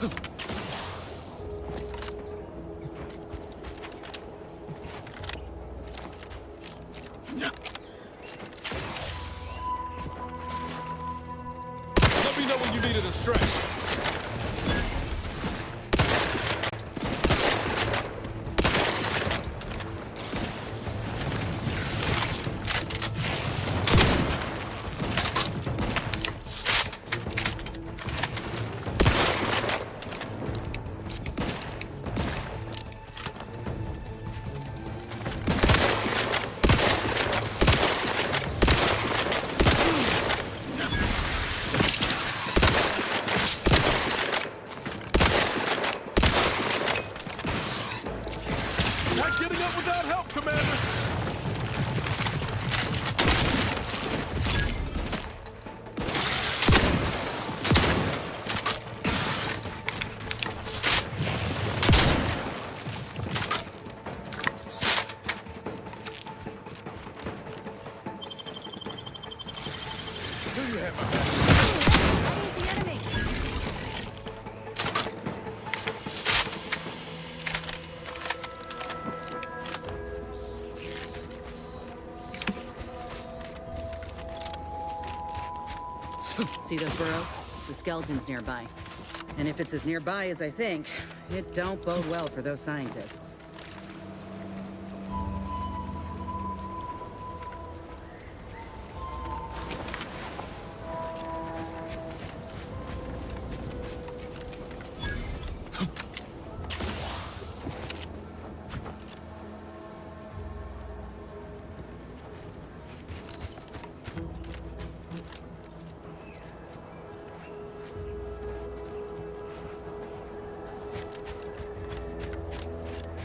Let me know when you needed a stretch. Not getting up without help, Commander! Do you have my back? The enemy! See those burrows? The skeleton's nearby. And if it's as nearby as I think, it don't bode well for those scientists.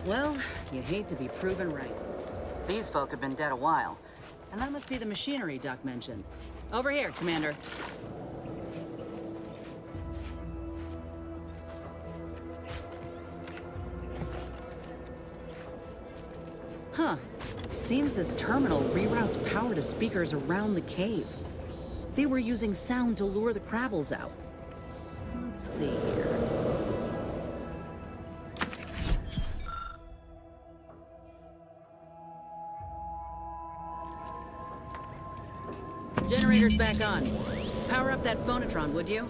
Well, you hate to be proven right. These folk have been dead a while, and that must be the machinery Doc mentioned. Over here, Commander. Huh. Seems this terminal reroutes power to speakers around the cave. They were using sound to lure the Crabbles out. Let's see here. Generator's back on. Power up that phonotron, would you?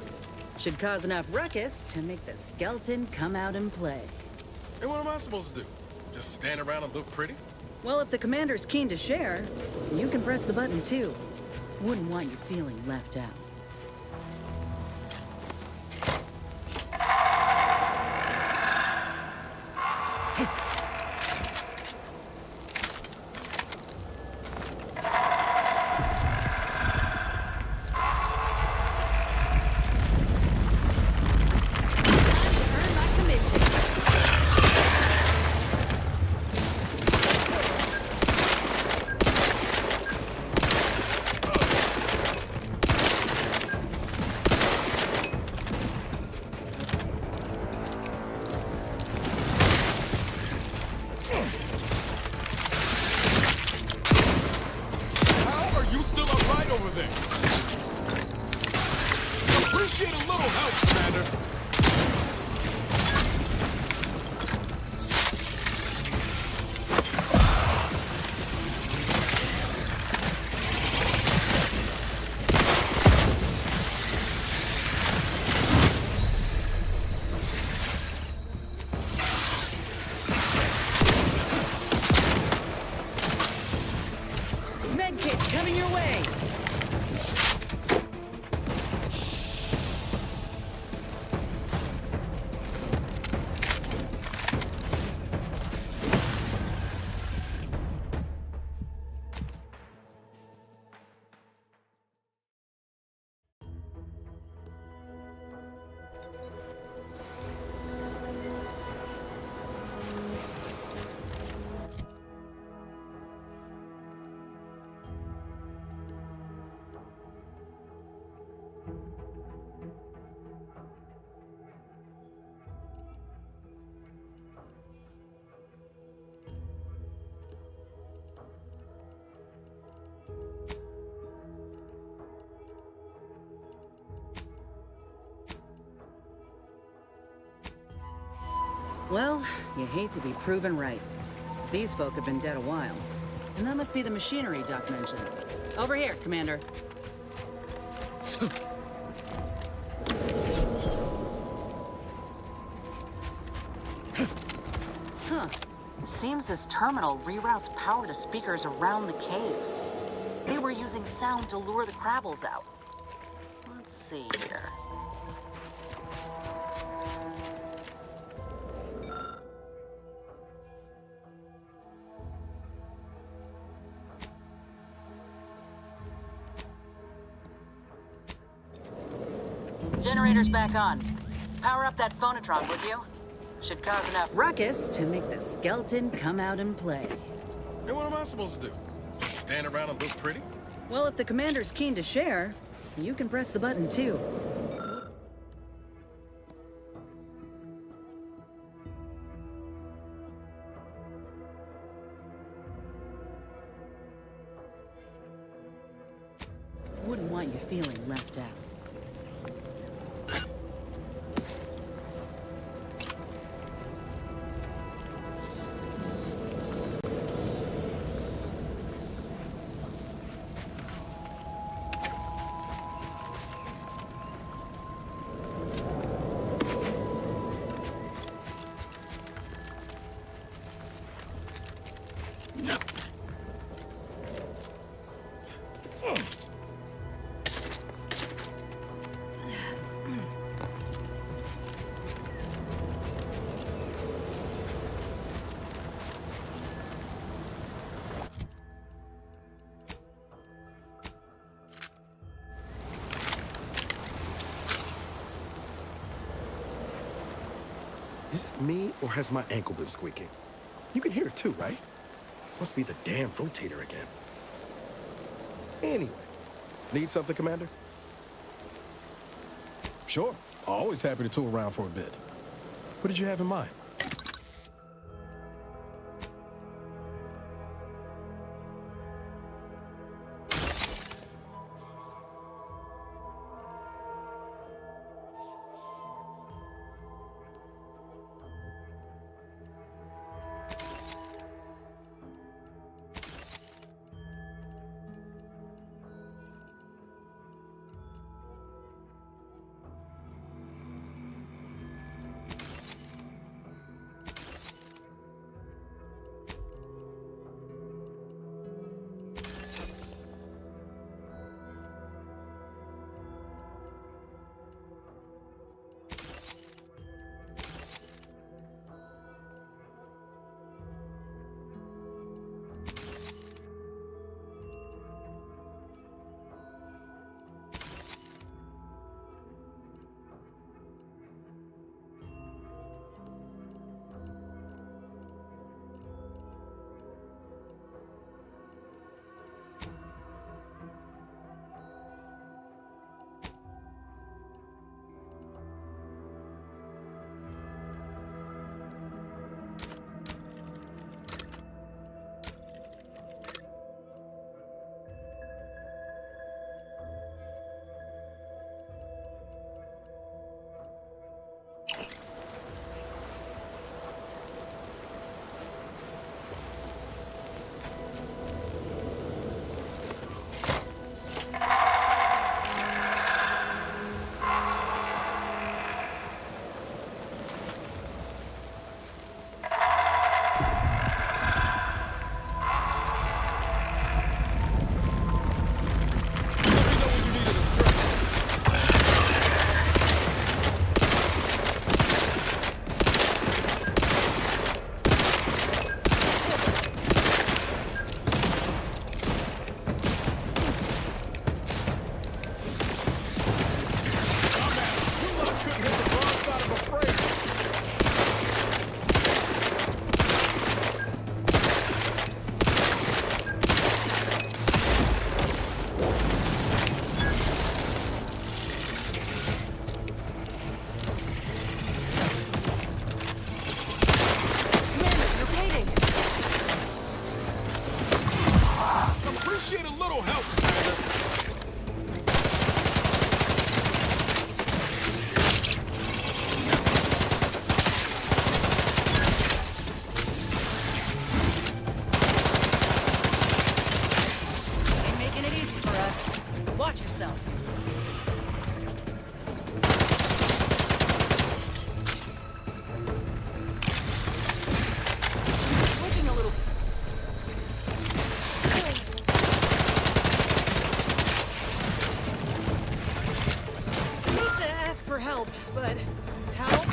Should cause enough ruckus to make the skeleton come out and play. And what am I supposed to do? Just stand around and look pretty? Well, if the commander's keen to share, you can press the button too. Wouldn't want you feeling left out. Appreciate a little help, Commander. Medkit coming your way. Well, you hate to be proven right. These folk have been dead a while. And that must be the machinery Doc mentioned. Over here, Commander. Huh. Seems this terminal reroutes power to speakers around the cave. They were using sound to lure the Crabbles out. Let's see here. Generator's back on. Power up that phonotron, would you? Should cause enough ruckus to make the skeleton come out and play. And what am I supposed to do? Just stand around and look pretty? Well, if the commander's keen to share, you can press the button too. Wouldn't want you feeling left out. Is it me, or has my ankle been squeaking? You can hear it too, right? Must be the damn rotator again. Anyway, need something, Commander? Sure. Always happy to tool around for a bit. What did you have in mind? Watch yourself. Looking a little... Hate to ask for help, but... Help?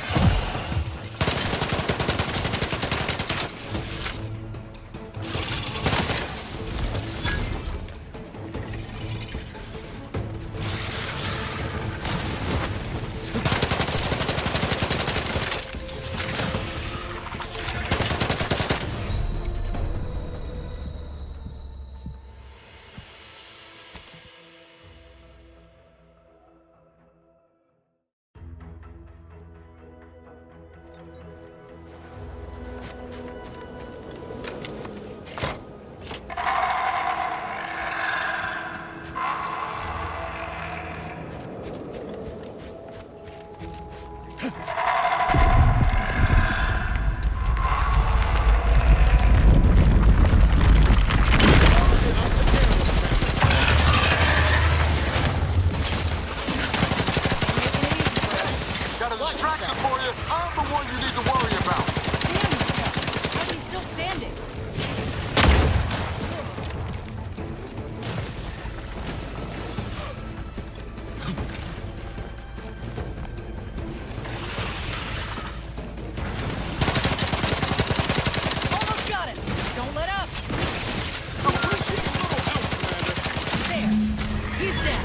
Got a distraction for you. I'm the one you need to worry about. Damn yourself. How's he still standing? Almost got it. Don't let up. There. He's dead.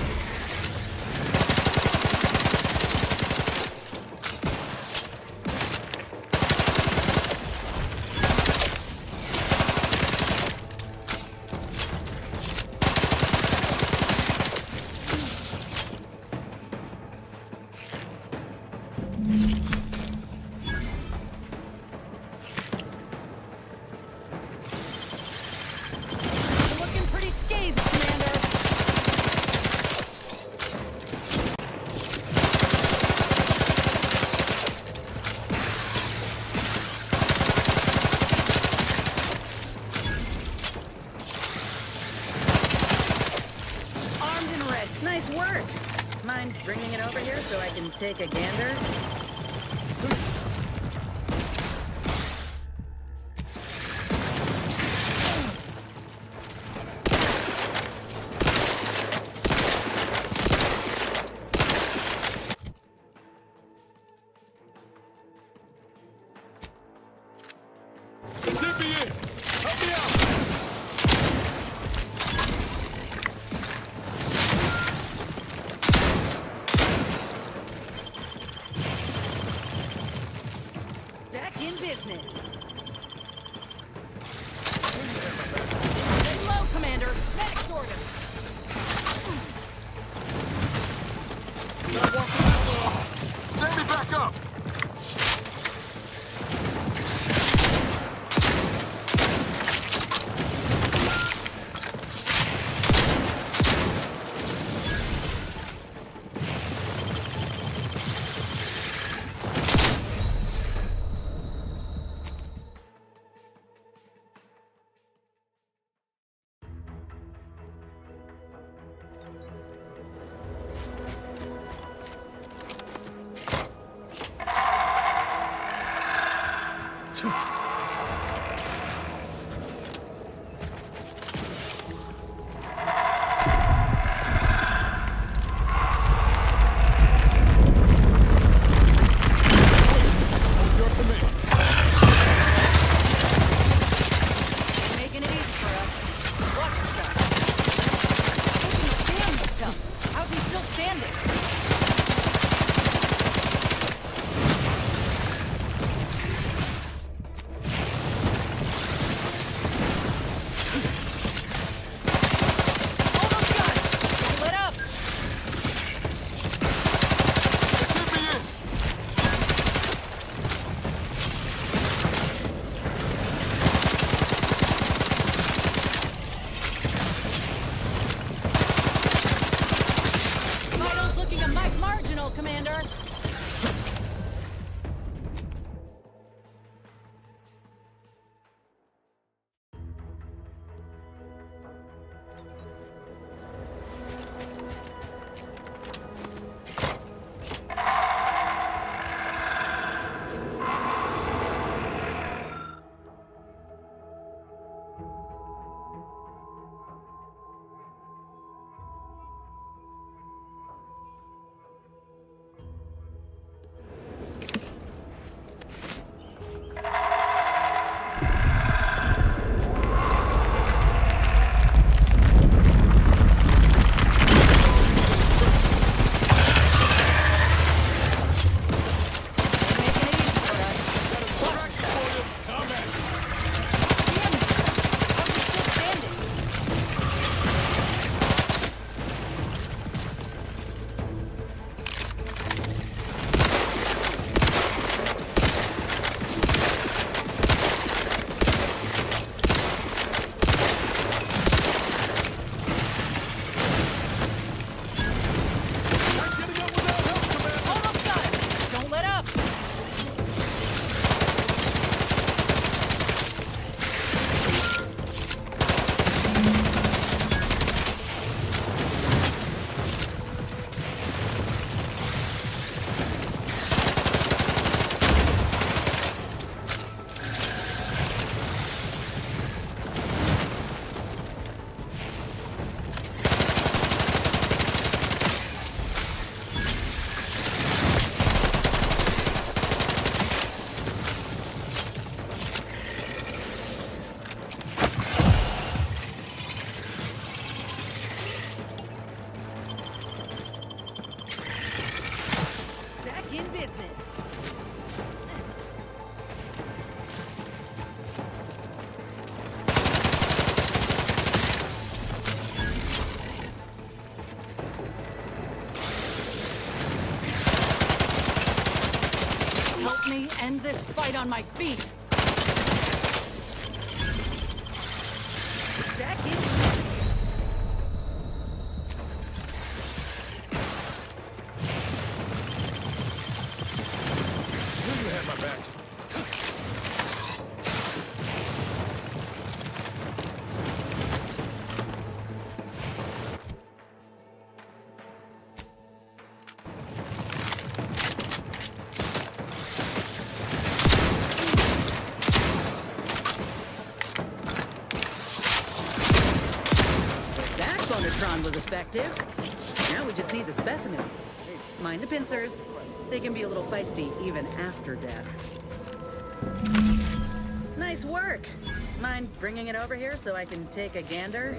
Looking pretty scathed, Commander. Armed and ready. Nice work. Mind bringing it over here so I can take a gander? Dig me in. Help me out. Back in business. Lay low, Commander. Medic order. Stand me back up. Your command. Making it easy for us. Watch yourself. Damn yourself. How's he still standing? Almost got it. Don't let up. Dig me in. Vitals looking a mite marginal, Commander. this fight on my feet. Jackie? You have my back. That Bonatron was effective. Now we just need the specimen. Mind the pincers. They can be a little feisty even after death. Nice work. Mind bringing it over here so I can take a gander?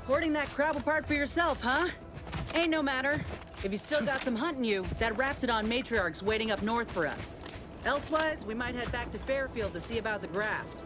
Hoarding that crab apart for yourself, huh? Ain't no matter. If you still got some hunting you, that Raptidon matriarch's waiting up north for us. Elsewise, we might head back to Fairfield to see about the graft.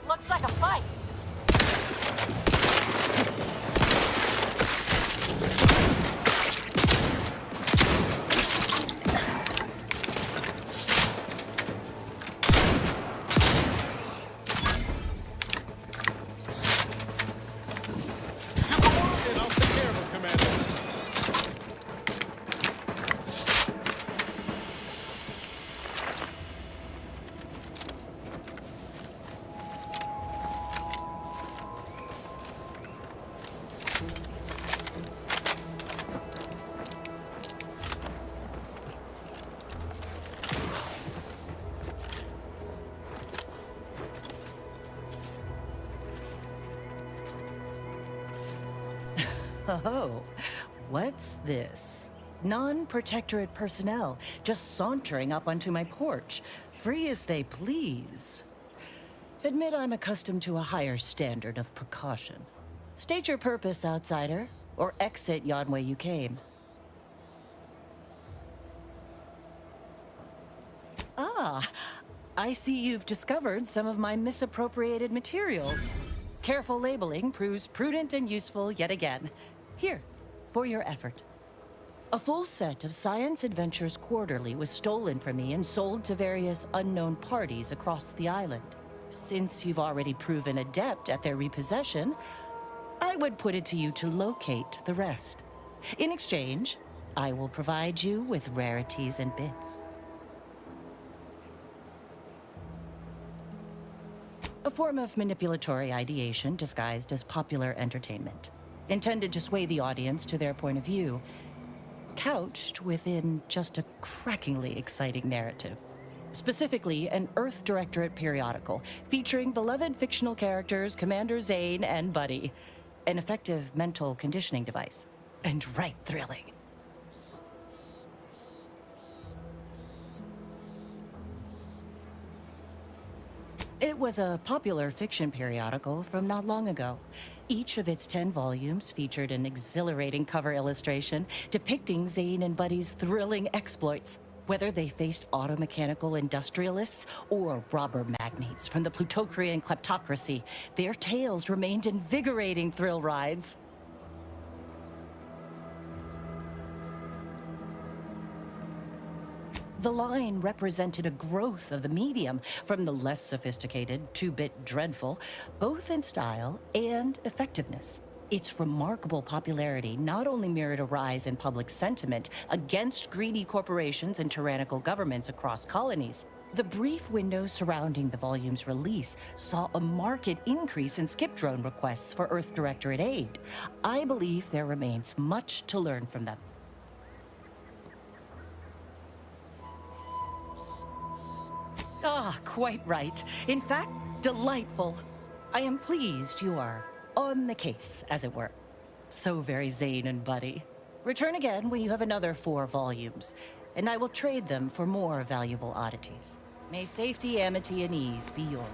Looks like a fight. Oh, what's this? Non-protectorate personnel just sauntering up onto my porch, free as they please. Admit I'm accustomed to a higher standard of precaution. State your purpose, outsider, or exit yon way you came. Ah, I see you've discovered some of my misappropriated materials. Careful labeling proves prudent and useful yet again. Here, for your effort. A full set of Science Adventures Quarterly was stolen from me and sold to various unknown parties across the island. Since you've already proven adept at their repossession, I would put it to you to locate the rest. In exchange, I will provide you with rarities and bits. A form of manipulatory ideation disguised as popular entertainment, intended to sway the audience to their point of view, couched within just a crackingly exciting narrative. Specifically, an Earth Directorate periodical featuring beloved fictional characters Commander Zane and Buddy. An effective mental conditioning device. And right thrilling. It was a popular fiction periodical from not long ago. Each of its 10 volumes featured an exhilarating cover illustration depicting Zane and Buddy's thrilling exploits. Whether they faced automechanical industrialists or robber magnates from the Plutocrian kleptocracy, their tales remained invigorating thrill rides. The line represented a growth of the medium from the less sophisticated 2-bit dreadful, both in style and effectiveness. Its remarkable popularity not only mirrored a rise in public sentiment against greedy corporations and tyrannical governments across colonies. The brief window surrounding the volume's release saw a marked increase in skip drone requests for Earth Directorate aid. I believe there remains much to learn from them. Ah, quite right. In fact, delightful. I am pleased you are on the case, as it were. So very Zane and Buddy. Return again when you have another 4 volumes, and I will trade them for more valuable oddities. May safety, amity, and ease be yours.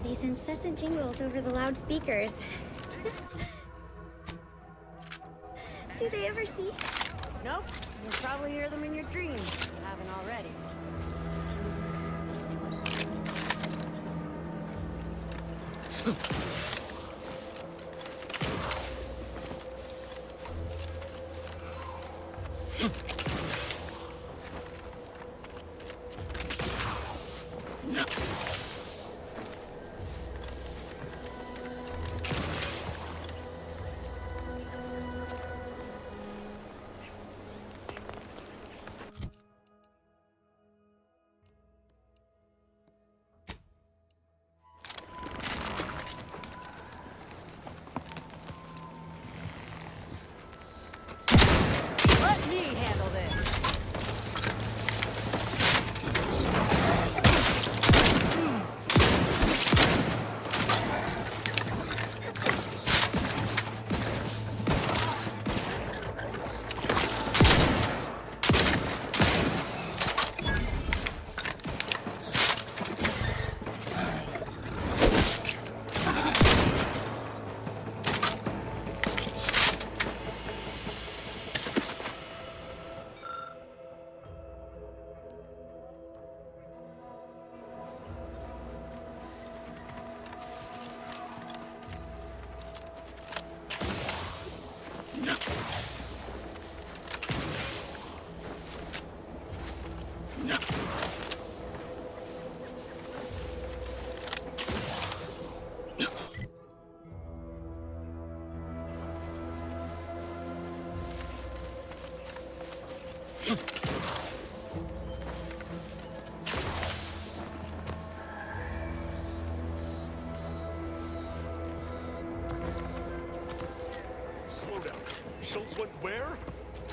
These incessant jingles over the loudspeakers. Do they ever cease? Nope. You'll probably hear them in your dreams if you haven't already. Let me handle this. Slow down. Schultz went where?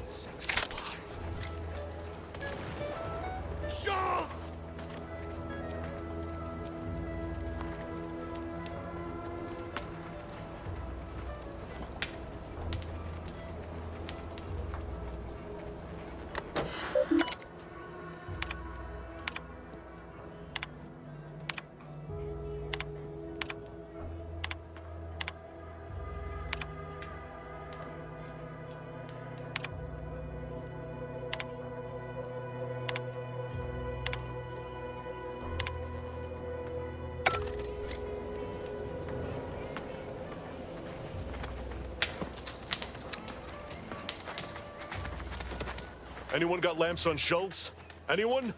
Six alive. Schultz! Anyone got lamps on Schultz? Anyone?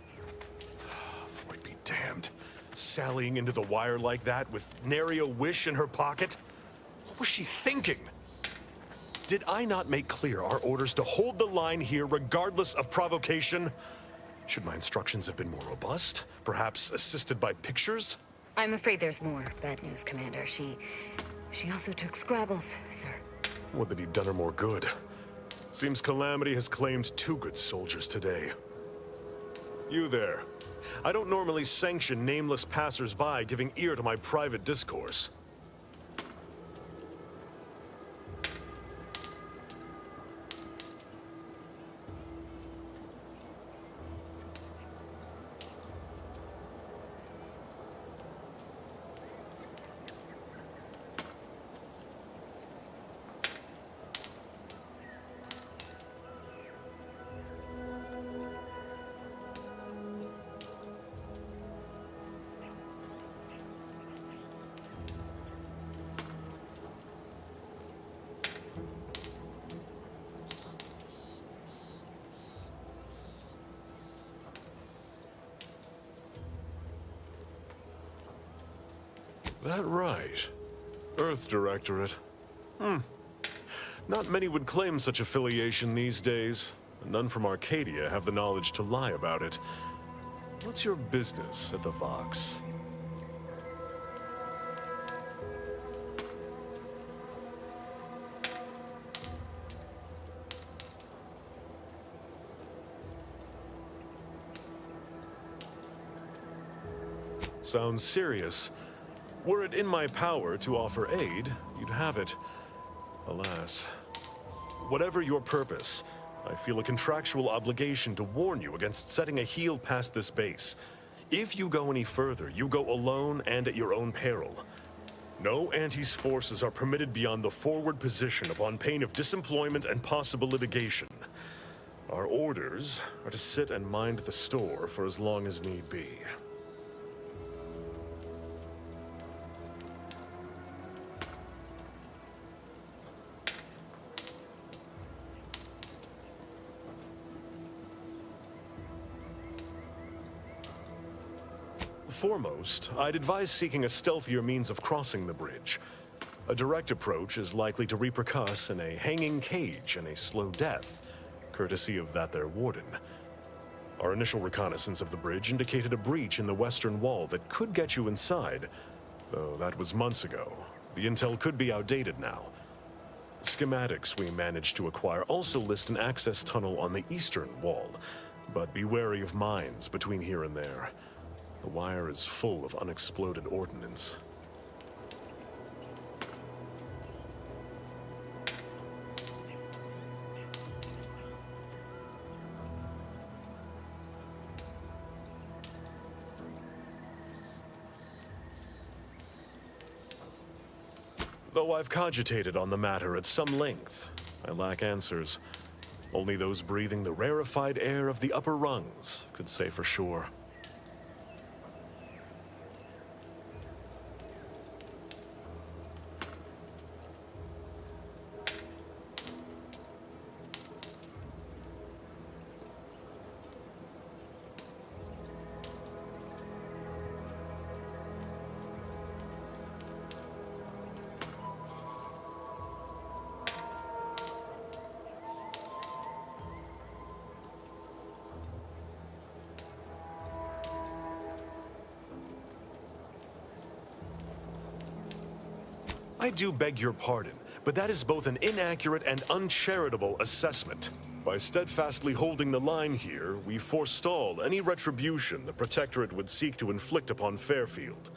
Freud be damned. Sallying into the wire like that with nary a wish in her pocket? What was she thinking? Did I not make clear our orders to hold the line here regardless of provocation? Should my instructions have been more robust? Perhaps assisted by pictures? I'm afraid there's more bad news, Commander. She also took Scrabbles, sir. Would that he'd done her more good. Seems Calamity has claimed 2 good soldiers today. You there. I don't normally sanction nameless passers-by giving ear to my private discourse. That right. Earth Directorate. Not many would claim such affiliation these days. And none from Arcadia have the knowledge to lie about it. What's your business at the Vox? Sounds serious. Were it in my power to offer aid, you'd have it. Alas. Whatever your purpose, I feel a contractual obligation to warn you against setting a heel past this base. If you go any further, you go alone and at your own peril. No Antes forces are permitted beyond the forward position upon pain of disemployment and possible litigation. Our orders are to sit and mind the store for as long as need be. Foremost, I'd advise seeking a stealthier means of crossing the bridge. A direct approach is likely to repercuss in a hanging cage and a slow death, courtesy of that there warden. Our initial reconnaissance of the bridge indicated a breach in the western wall that could get you inside, though that was months ago. The intel could be outdated now. Schematics we managed to acquire also list an access tunnel on the eastern wall, but be wary of mines between here and there. The wire is full of unexploded ordnance. Though I've cogitated on the matter at some length, I lack answers. Only those breathing the rarefied air of the upper rungs could say for sure. I do beg your pardon, but that is both an inaccurate and uncharitable assessment. By steadfastly holding the line here, we forestall any retribution the Protectorate would seek to inflict upon Fairfield.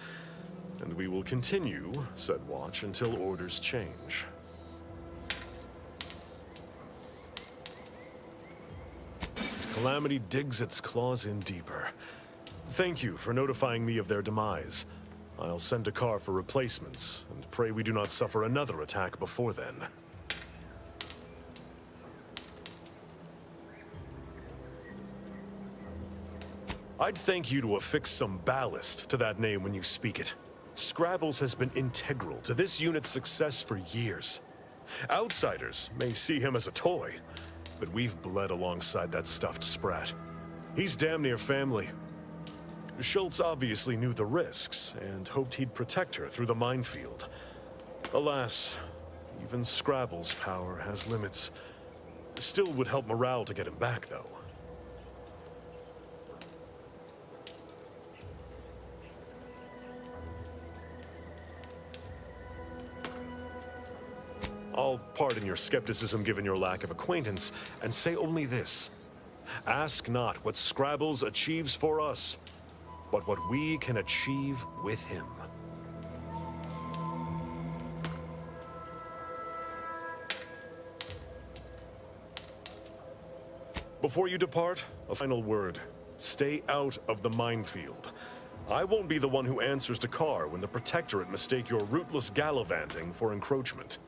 And we will continue said watch until orders change. Calamity digs its claws in deeper. Thank you for notifying me of their demise. I'll send a car for replacements, and pray we do not suffer another attack before then. I'd thank you to affix some ballast to that name when you speak it. Scrabbles has been integral to this unit's success for years. Outsiders may see him as a toy, but we've bled alongside that stuffed sprat. He's damn near family. Schultz obviously knew the risks and hoped he'd protect her through the minefield. Alas, even Scrabble's power has limits. Still would help morale to get him back, though. I'll pardon your skepticism given your lack of acquaintance, and say only this. Ask not what Scrabbles achieves for us, but what we can achieve with him. Before you depart, a final word. Stay out of the minefield. I won't be the one who answers to Carr when the Protectorate mistake your rootless gallivanting for encroachment.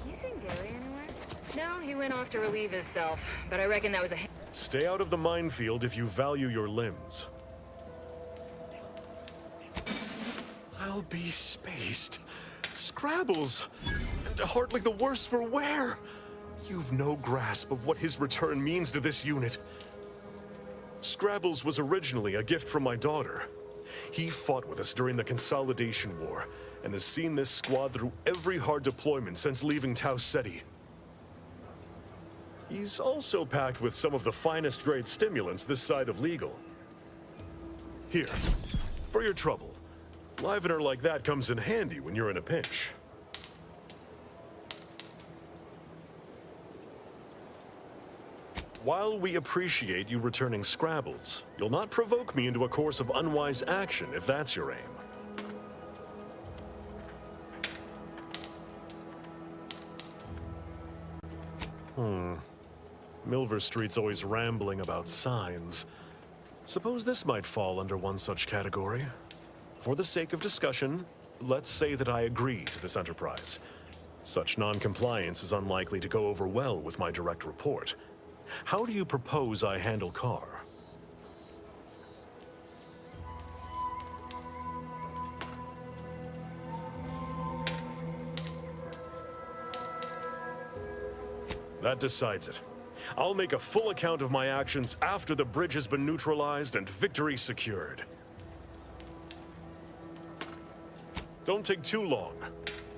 You seen Gary anywhere? No, he went off to relieve himself, but I reckon that was a... Stay out of the minefield if you value your limbs. I'll be spaced. Scrabbles! And hardly the worse for wear! You've no grasp of what his return means to this unit. Scrabbles was originally a gift from my daughter. He fought with us during the Consolidation War, and has seen this squad through every hard deployment since leaving Tau Ceti. He's also packed with some of the finest grade stimulants this side of legal. Here, for your trouble. Livener like that comes in handy when you're in a pinch. While we appreciate you returning Scrabbles, you'll not provoke me into a course of unwise action if that's your aim. Milver Street's always rambling about signs. Suppose this might fall under one such category. For the sake of discussion, let's say that I agree to this enterprise. Such non-compliance is unlikely to go over well with my direct report. How do you propose I handle Carr? That decides it. I'll make a full account of my actions after the bridge has been neutralized and victory secured. Don't take too long.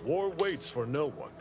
War waits for no one.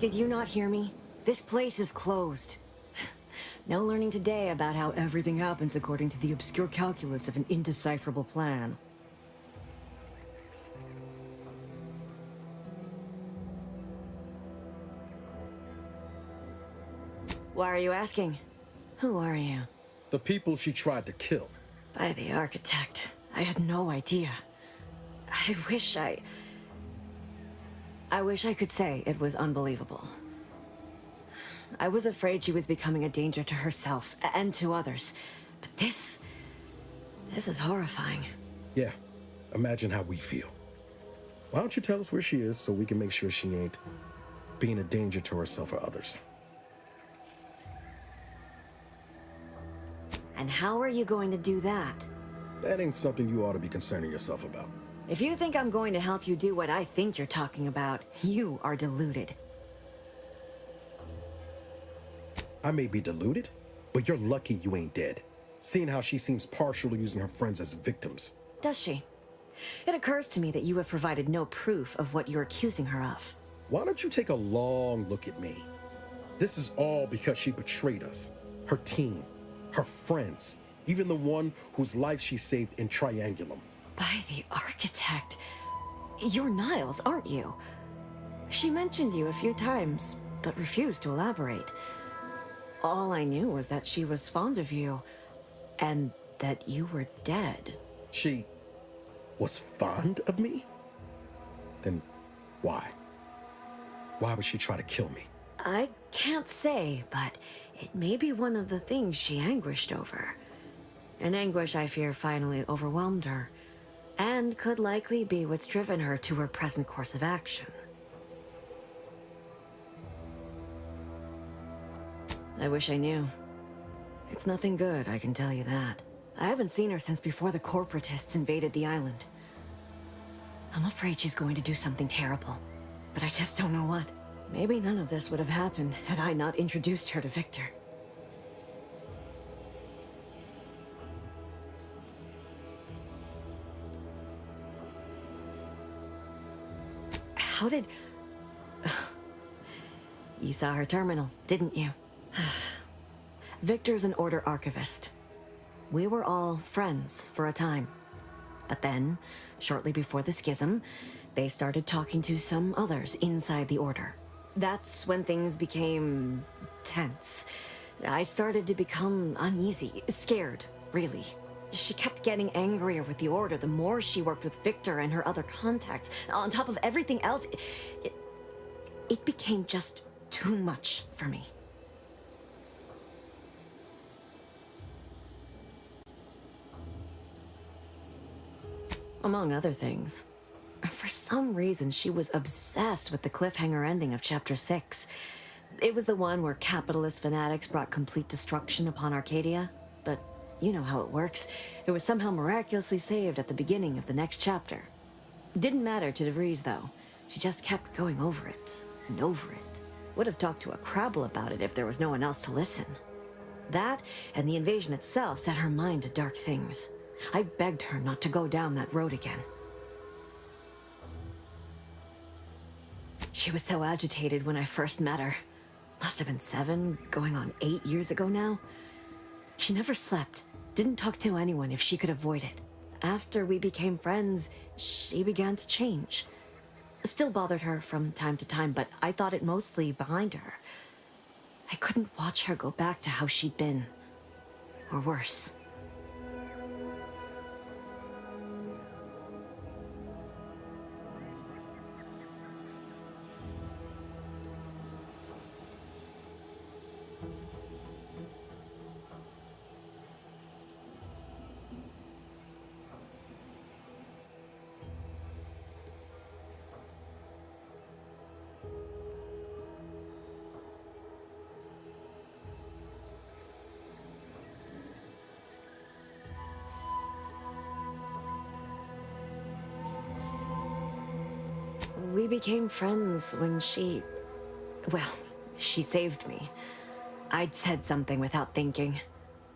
Did you not hear me? This place is closed. No learning today about how everything happens according to the obscure calculus of an indecipherable plan. Why are you asking? Who are you? The people she tried to kill. By the architect. I had no idea. I wish I could say it was unbelievable. I was afraid she was becoming a danger to herself and to others. But this is horrifying. Yeah, imagine how we feel. Why don't you tell us where she is so we can make sure she ain't being a danger to herself or others? And how are you going to do that? That ain't something you ought to be concerning yourself about. If you think I'm going to help you do what I think you're talking about, you are deluded. I may be deluded, but you're lucky you ain't dead. Seeing how she seems partial to using her friends as victims. Does she? It occurs to me that you have provided no proof of what you're accusing her of. Why don't you take a long look at me? This is all because she betrayed us. Her team, her friends, even the one whose life she saved in Triangulum. By the architect. You're Niles, aren't you? She mentioned you a few times, but refused to elaborate. All I knew was that she was fond of you, and that you were dead. She was fond of me? Then why? Why would she try to kill me? I can't say, but it may be one of the things she anguished over. An anguish I fear finally overwhelmed her, and could likely be what's driven her to her present course of action. I wish I knew. It's nothing good, I can tell you that. I haven't seen her since before the corporatists invaded the island. I'm afraid she's going to do something terrible, but I just don't know what. Maybe none of this would have happened had I not introduced her to Victor. How did... You saw her terminal, didn't you? Victor's an Order archivist. We were all friends for a time. But then, shortly before the schism, they started talking to some others inside the Order. That's when things became tense. I started to become uneasy, scared, really. She kept getting angrier with the Order the more she worked with Victor and her other contacts. On top of everything else, it became just too much for me. Among other things. For some reason, she was obsessed with the cliffhanger ending of Chapter 6. It was the one where capitalist fanatics brought complete destruction upon Arcadia. But you know how it works. It was somehow miraculously saved at the beginning of the next chapter. Didn't matter to DeVries, though. She just kept going over it and over it. Would have talked to a Crabble about it if there was no one else to listen. That, and the invasion itself, set her mind to dark things. I begged her not to go down that road again. She was so agitated when I first met her. Must have been 7, going on 8 years ago now. She never slept, didn't talk to anyone if she could avoid it. After we became friends, she began to change. Still bothered her from time to time, but I thought it mostly behind her. I couldn't watch her go back to how she'd been. Or worse. We became friends when she... well, she saved me. I'd said something without thinking.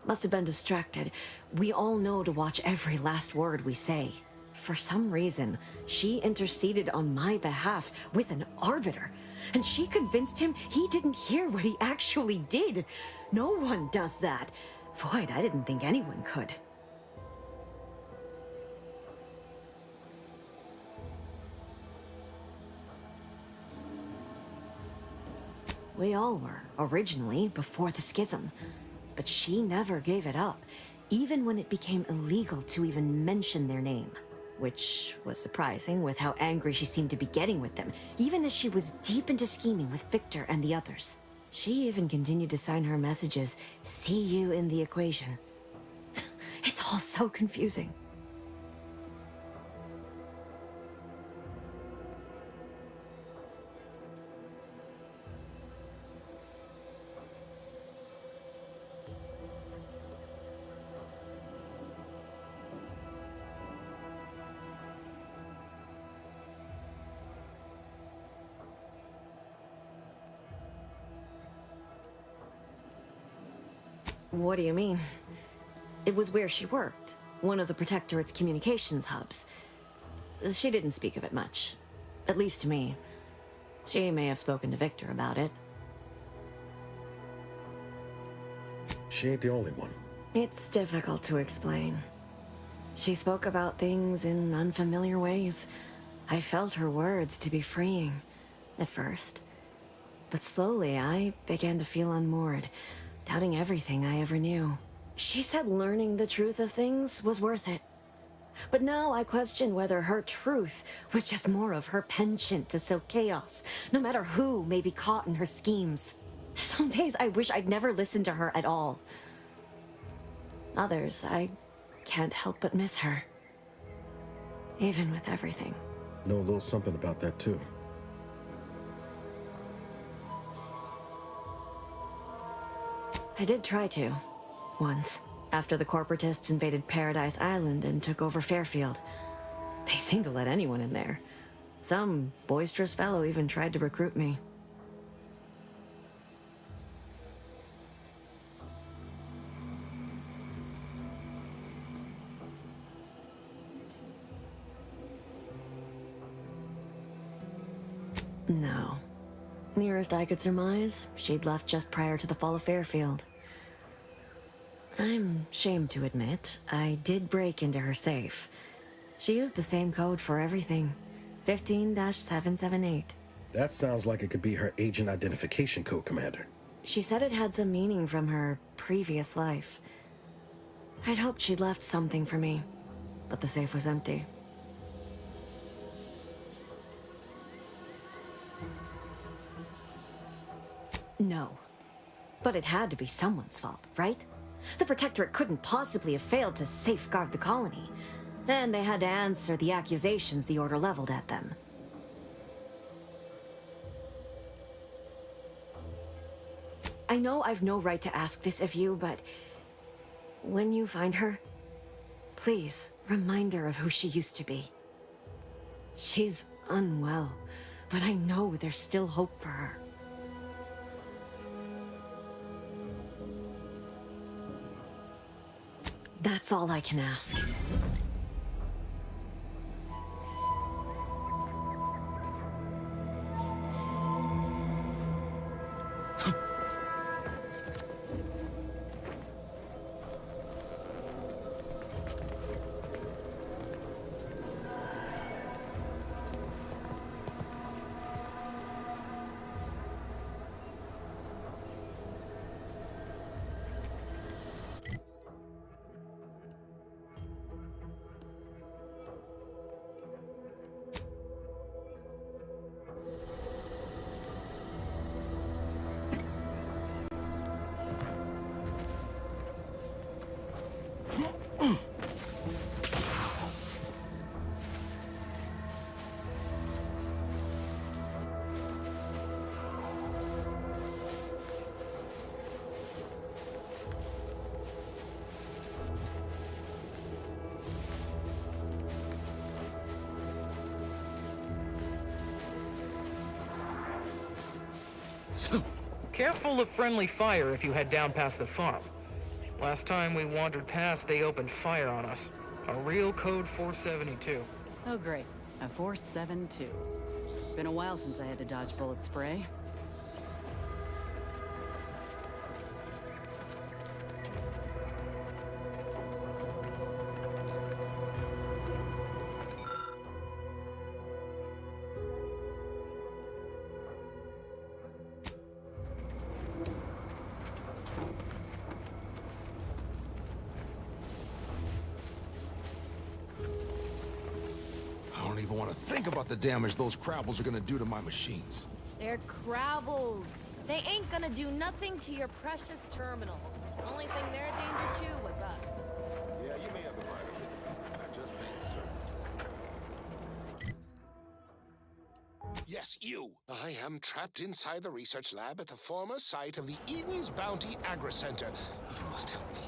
Must have been distracted. We all know to watch every last word we say. For some reason, she interceded on my behalf with an arbiter. And she convinced him he didn't hear what he actually did. No one does that. Void, I didn't think anyone could. We all were, originally, before the schism. But she never gave it up, even when it became illegal to even mention their name. Which was surprising with how angry she seemed to be getting with them, even as she was deep into scheming with Victor and the others. She even continued to sign her messages, "See you in the equation." It's all so confusing. What do you mean? It was where she worked, one of the Protectorate's communications hubs. She didn't speak of it much, at least to me. She may have spoken to Victor about it. She ain't the only one. It's difficult to explain. She spoke about things in unfamiliar ways. I felt her words to be freeing, at first. But slowly, I began to feel unmoored, doubting everything I ever knew. She said learning the truth of things was worth it. But now I question whether her truth was just more of her penchant to sow chaos, no matter who may be caught in her schemes. Some days I wish I'd never listened to her at all. Others, I can't help but miss her. Even with everything. Know a little something about that, too. I did try to. Once. After the corporatists invaded Paradise Island and took over Fairfield. They seemed to let anyone in there. Some boisterous fellow even tried to recruit me. No. Nearest I could surmise, she'd left just prior to the fall of Fairfield. I'm ashamed to admit, I did break into her safe. She used the same code for everything. 15-778. That sounds like it could be her agent identification code, Commander. She said it had some meaning from her previous life. I'd hoped she'd left something for me, but the safe was empty. No. But it had to be someone's fault, right? The Protectorate couldn't possibly have failed to safeguard the colony. And they had to answer the accusations the Order leveled at them. I know I've no right to ask this of you, but when you find her, please remind her of who she used to be. She's unwell, but I know there's still hope for her. That's all I can ask. Careful of friendly fire if you head down past the farm. Last time we wandered past, they opened fire on us. A real code 472. Oh, great. A 472. Been a while since I had to dodge bullet spray. I don't even want to think about the damage those crabbles are gonna do to my machines. They're crabbles. They ain't gonna do nothing to your precious terminal. The only thing they're a danger to was us. Yeah, you may have the right opinion. I just ain't certain. Yes, you. I am trapped inside the research lab at the former site of the Eden's Bounty Agri-Center. You must help me.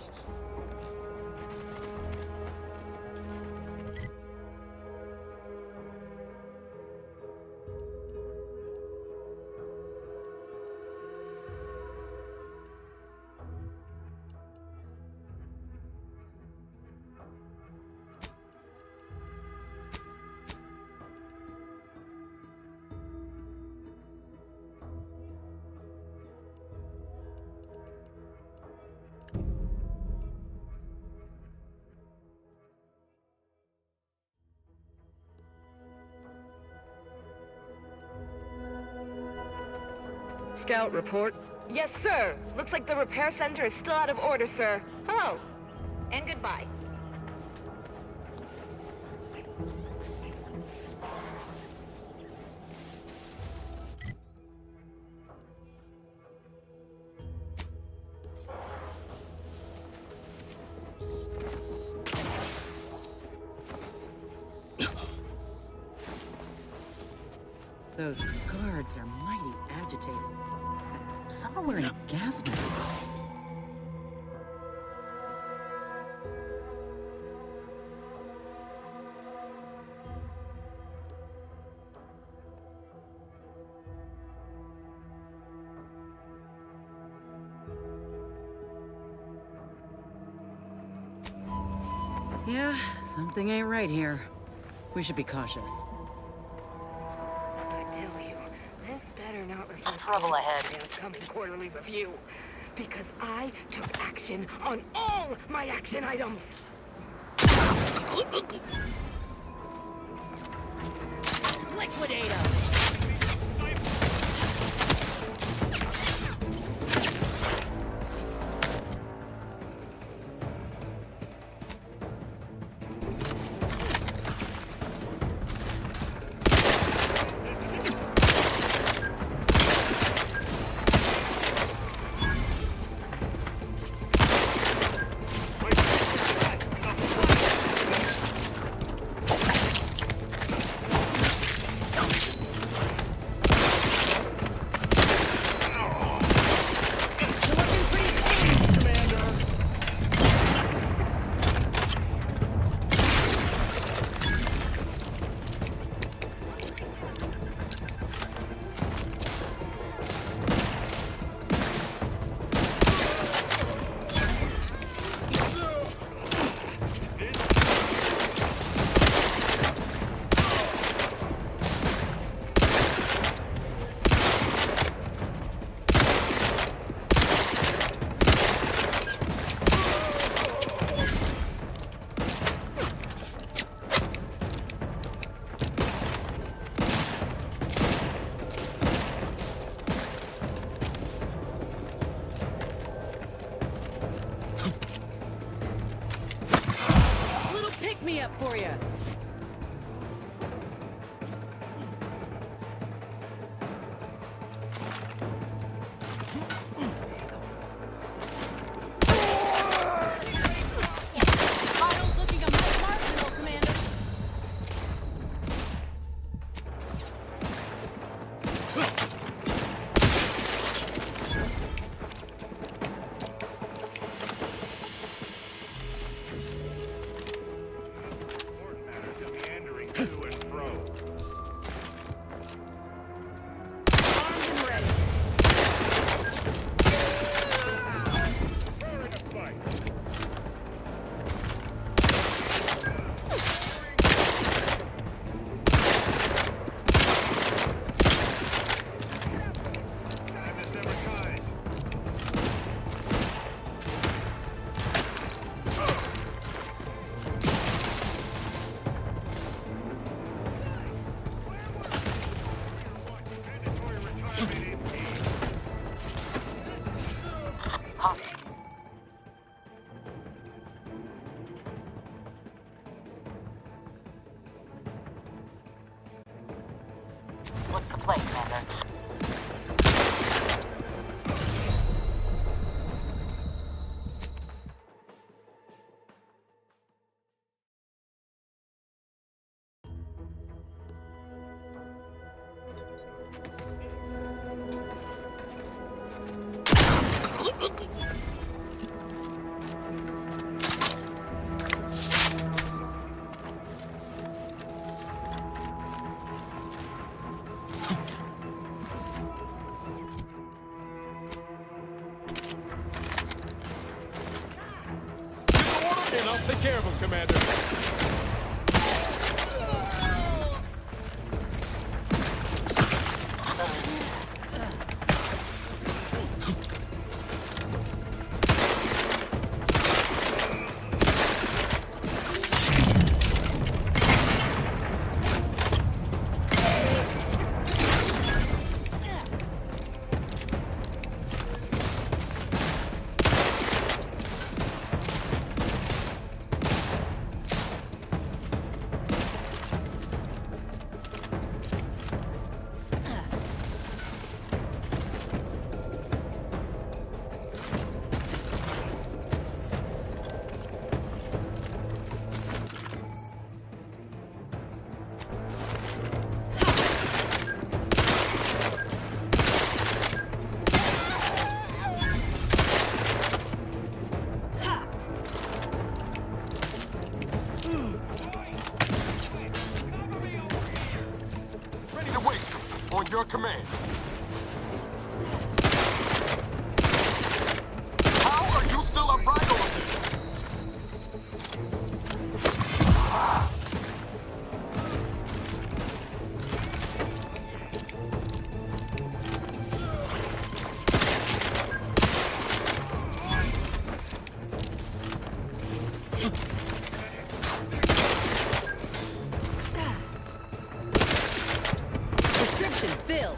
Scout report. Yes, sir. Looks like the repair center is still out of order, sir. Hello. And goodbye. Those guards are mighty agitated. Some are wearing gas masks. Yeah, something ain't right here. We should be cautious. I tell you, this better not reflect trouble ahead in the upcoming quarterly review. Because I took action on all my action items. Liquidate 'em! Me up for you. Battle's looking a bit marginal, Commander. Copy. What's the play, Commander? And I'll take care of him, Commander. Ready to wait. On your command. How are you still upright over there? Description filled.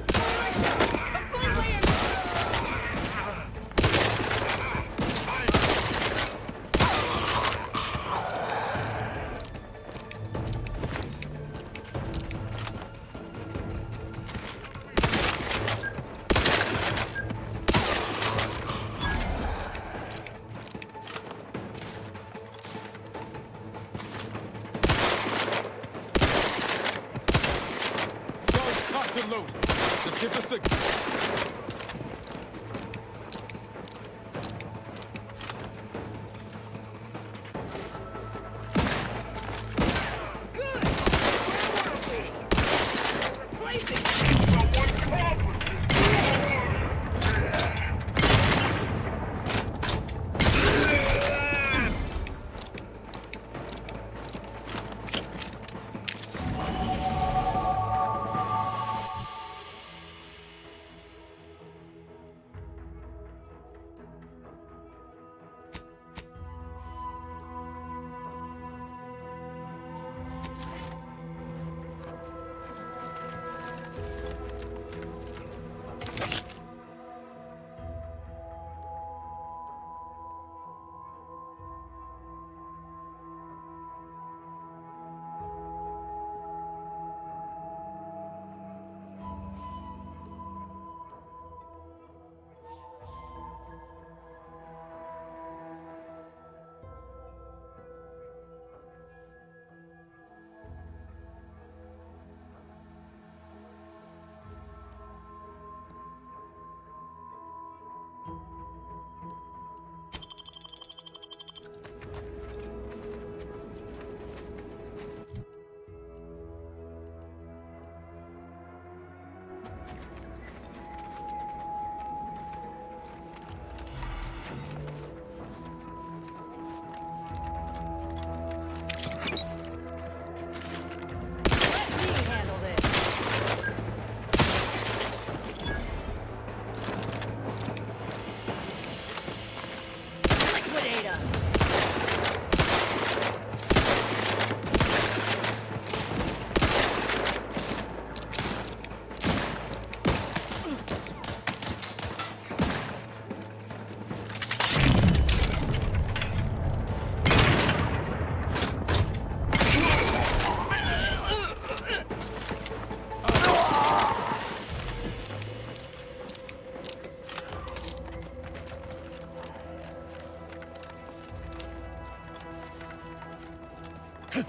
Huh.